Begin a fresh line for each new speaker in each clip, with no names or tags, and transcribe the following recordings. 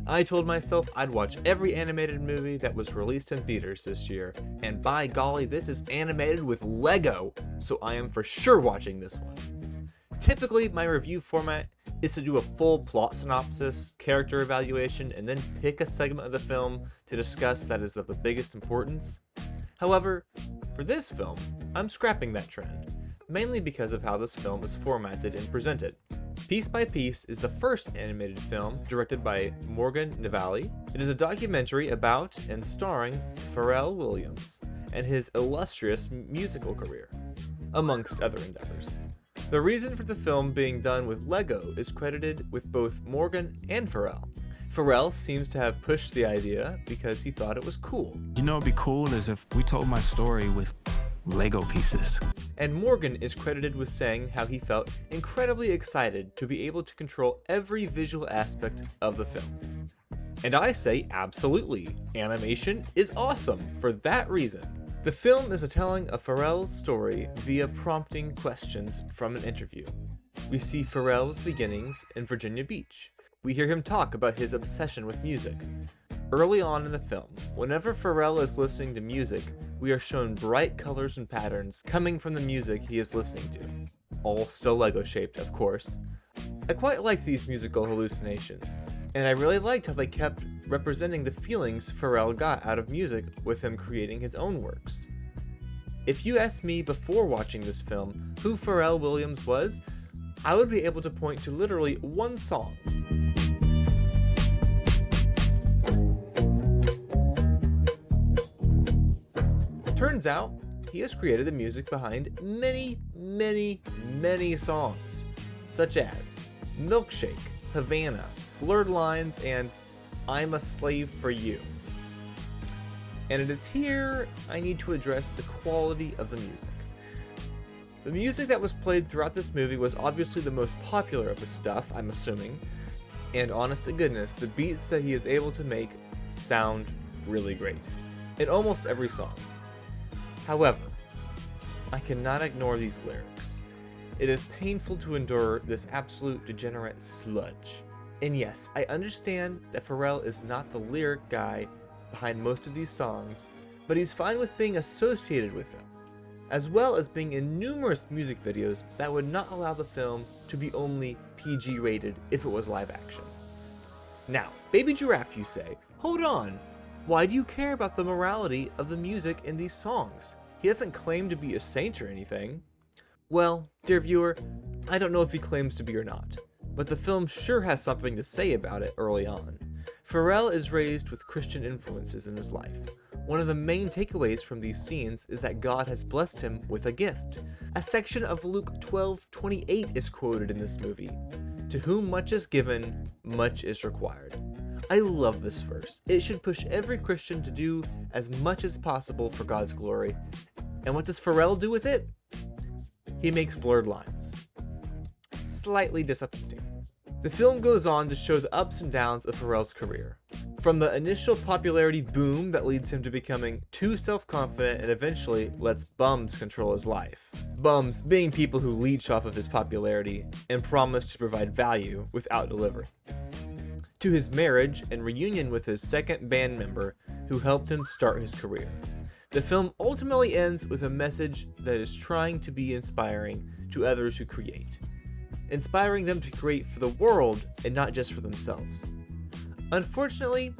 I told myself I'd watch every animated movie that was released in theaters this year, and by golly, this is animated with Lego, so I am for sure watching this one. Typically, my review format is to do a full plot synopsis, character evaluation, and then pick a segment of the film to discuss that is of the biggest importance. However, for this film, I'm scrapping that trend, mainly because of how this film is formatted and presented. Piece by Piece is the first animated film directed by Morgan Navali. It is a documentary about and starring Pharrell Williams and his illustrious musical career, amongst other endeavors. The reason for the film being done with Lego is credited with both Morgan and Pharrell. Pharrell seems to have pushed the idea because he thought it was cool.
You know what'd be cool is if we told my story with Lego pieces.
And Morgan is credited with saying how he felt incredibly excited to be able to control every visual aspect of the film. And I say absolutely, animation is awesome for that reason. The film is a telling of Pharrell's story via prompting questions from an interview. We see Pharrell's beginnings in Virginia Beach. We hear him talk about his obsession with music. Early on in the film, whenever Pharrell is listening to music, we are shown bright colors and patterns coming from the music he is listening to. All still Lego-shaped, of course. I quite liked these musical hallucinations, and I really liked how they kept representing the feelings Pharrell got out of music with him creating his own works. If you asked me before watching this film who Pharrell Williams was, I would be able to point to literally one song. Turns out, he has created the music behind many, many, many songs, such as Milkshake, Havana, Blurred Lines, and I'm a Slave for You. And it is here I need to address the quality of the music. The music that was played throughout this movie was obviously the most popular of the stuff, I'm assuming, and honest to goodness, the beats that he is able to make sound really great, in almost every song. However, I cannot ignore these lyrics. It is painful to endure this absolute degenerate sludge. And yes, I understand that Pharrell is not the lyric guy behind most of these songs, but he's fine with being associated with them, as well as being in numerous music videos that would not allow the film to be only PG rated if it was live action. Now, Baby Giraffe, you say, hold on, why do you care about the morality of the music in these songs? He doesn't claim to be a saint or anything. Well, dear viewer, I don't know if he claims to be or not, but the film sure has something to say about it early on. Pharrell is raised with Christian influences in his life. One of the main takeaways from these scenes is that God has blessed him with a gift. A section of Luke 12:28 is quoted in this movie. To whom much is given, much is required. I love this verse. It should push every Christian to do as much as possible for God's glory. And what does Pharrell do with it? He makes Blurred Lines. Slightly disappointing. The film goes on to show the ups and downs of Pharrell's career. From the initial popularity boom that leads him to becoming too self-confident and eventually lets bums control his life. Bums being people who leech off of his popularity and promise to provide value without delivering. To his marriage and reunion with his second band member who helped him start his career. The film ultimately ends with a message that is trying to be inspiring to others who create. Inspiring them to create for the world and not just for themselves. Unfortunately,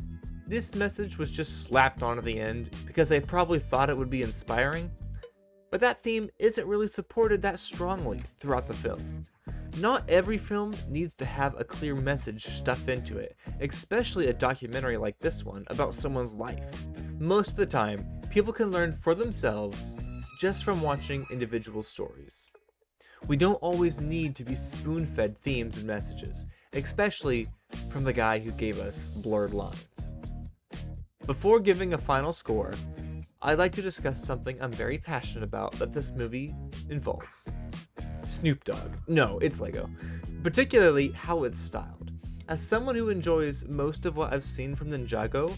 this message was just slapped on at the end because they probably thought it would be inspiring, but that theme isn't really supported that strongly throughout the film. Not every film needs to have a clear message stuffed into it, especially a documentary like this one about someone's life. Most of the time, people can learn for themselves just from watching individual stories. We don't always need to be spoon-fed themes and messages, especially from the guy who gave us Blurred Lines. Before giving a final score, I'd like to discuss something I'm very passionate about that this movie involves. Snoop Dogg. No, it's Lego. Particularly how it's styled. As someone who enjoys most of what I've seen from Ninjago,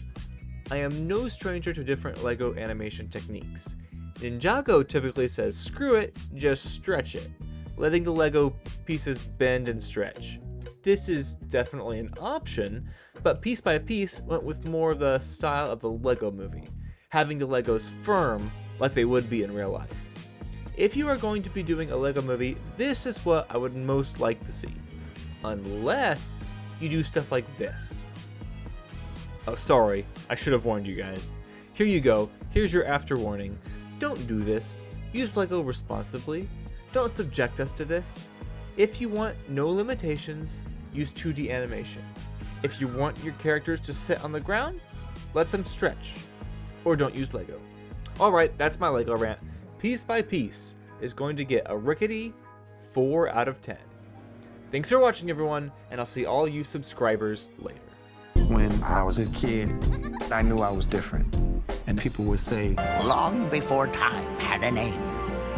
I am no stranger to different Lego animation techniques. Ninjago typically says screw it, just stretch it, letting the Lego pieces bend and stretch. this is definitely an option, but Piece by Piece went with more of the style of the Lego movie, having the Legos firm like they would be in real life. If you are going to be doing a Lego movie, this is what I would most like to see. Unless you do stuff like this. Oh, sorry, I should have warned you guys. Here you go, here's your after warning. Don't do this. Use Lego responsibly. Don't subject us to this. If you want no limitations, use 2D animation. If you want your characters to sit on the ground, let them stretch. Or don't use Lego. Alright, that's my Lego rant. Piece by Piece is going to get a rickety 4 out of 10. Thanks for watching, everyone, and I'll see all you subscribers later.
When I was a kid, I knew I was different. And people would say,
Long before time had a name,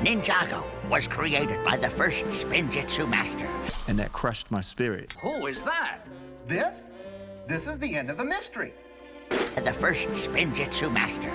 Ninjago was created by the first Spinjitzu master.
and that crushed my spirit.
Who is that? This? This is the end of the mystery.
The first Spinjitzu master.